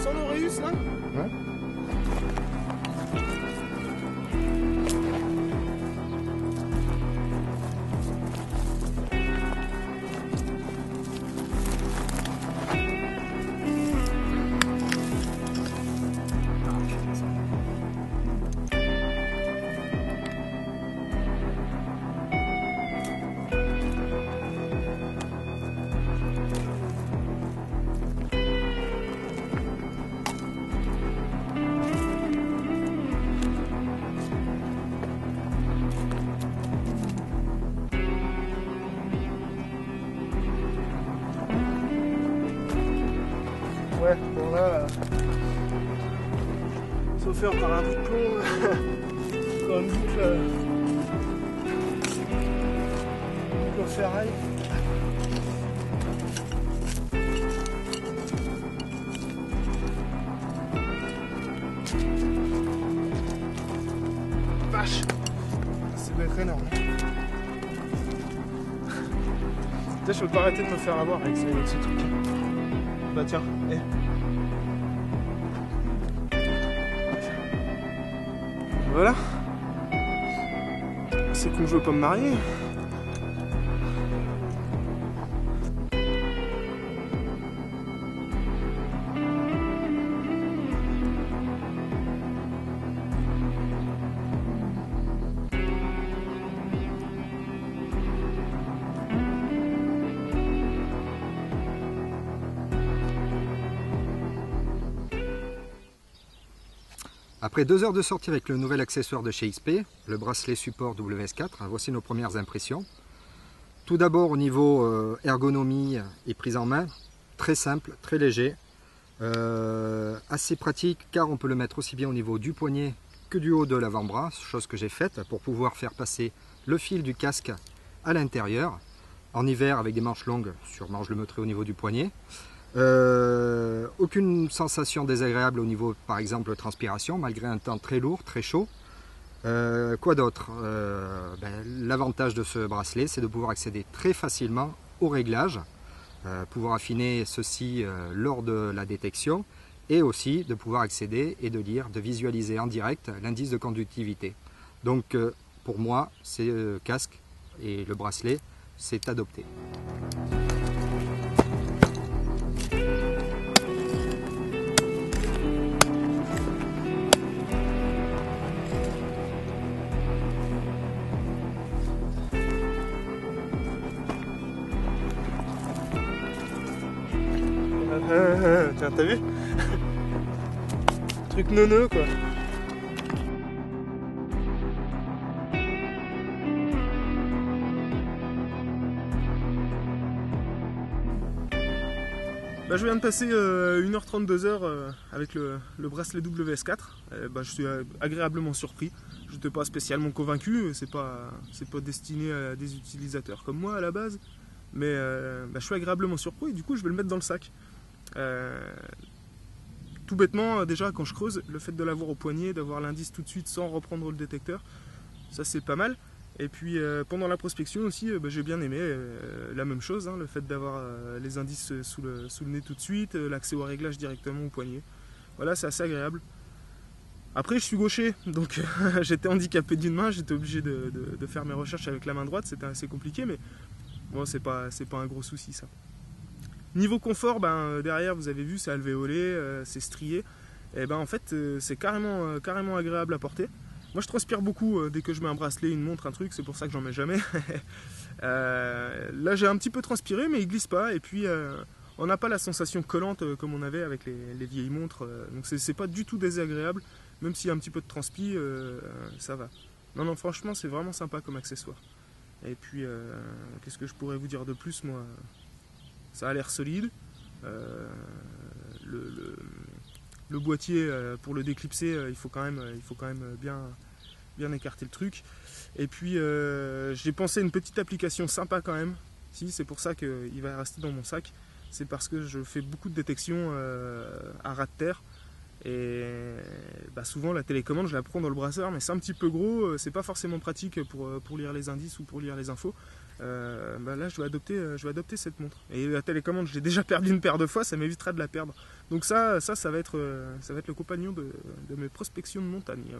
sens l'Auréus là? Ouais. Ouais, bon là, ça fait encore un bout de plomb, encore une boucle en ferraille. Vache, ça doit être énorme. Putain, je peux pas arrêter de me faire avoir avec ce truc. Bah tiens, Voilà. C'est con, je veux pas me marier. Après 2 heures de sortie avec le nouvel accessoire de chez XP, le bracelet support WS4, voici nos premières impressions. Tout d'abord au niveau ergonomie et prise en main, très simple, très léger, assez pratique car on peut le mettre aussi bien au niveau du poignet que du haut de l'avant-bras, chose que j'ai faite pour pouvoir faire passer le fil du casque à l'intérieur. En hiver avec des manches longues, sûrement je le mettrai au niveau du poignet. Aucune sensation désagréable au niveau par exemple transpiration malgré un temps très lourd, très chaud. Quoi d'autre? L'avantage de ce bracelet c'est de pouvoir accéder très facilement au réglage, pouvoir affiner ceci lors de la détection et aussi de pouvoir accéder et de lire, de visualiser en direct l'indice de conductivité. Donc pour moi c'est le casque et le bracelet c'est adopté. Tiens, t'as vu? Truc neuneux quoi. Bah, je viens de passer 1h30, 2h avec le bracelet WS4. Je suis agréablement surpris. Je n'étais pas spécialement convaincu, c'est pas destiné à des utilisateurs comme moi à la base. Mais je suis agréablement surpris et du coup je vais le mettre dans le sac. Tout bêtement, déjà quand je creuse, le fait de l'avoir au poignet, d'avoir l'indice tout de suite sans reprendre le détecteur, ça c'est pas mal. Et puis pendant la prospection aussi, j'ai bien aimé la même chose, hein, le fait d'avoir les indices sous le nez tout de suite, l'accès au réglage directement au poignet. Voilà, c'est assez agréable. Après, je suis gaucher, donc j'étais handicapé d'une main, j'étais obligé de faire mes recherches avec la main droite, c'était assez compliqué, mais bon, c'est pas un gros souci ça. Niveau confort, derrière vous avez vu c'est alvéolé, c'est strié, et en fait c'est carrément agréable à porter. Moi je transpire beaucoup dès que je mets un bracelet, une montre, un truc, c'est pour ça que j'en mets jamais. Là j'ai un petit peu transpiré mais il glisse pas et puis on n'a pas la sensation collante comme on avait avec les vieilles montres, donc c'est pas du tout désagréable, même s'il y a un petit peu de transpi, ça va. Non franchement c'est vraiment sympa comme accessoire. Et puis qu'est-ce que je pourrais vous dire de plus moi? Ça a l'air solide, le boîtier pour le déclipser il faut quand même bien écarter le truc. Et puis j'ai pensé à une petite application sympa quand même, si c'est pour ça qu'il va rester dans mon sac, c'est parce que je fais beaucoup de détection à ras de terre Et souvent la télécommande je la prends dans le brassard, mais c'est un petit peu gros, c'est pas forcément pratique pour lire les indices ou pour lire les infos. Là je vais adopter cette montre. Et la télécommande, j'ai déjà perdu une paire de fois, ça m'évitera de la perdre. Donc ça va être le compagnon de mes prospections de montagne.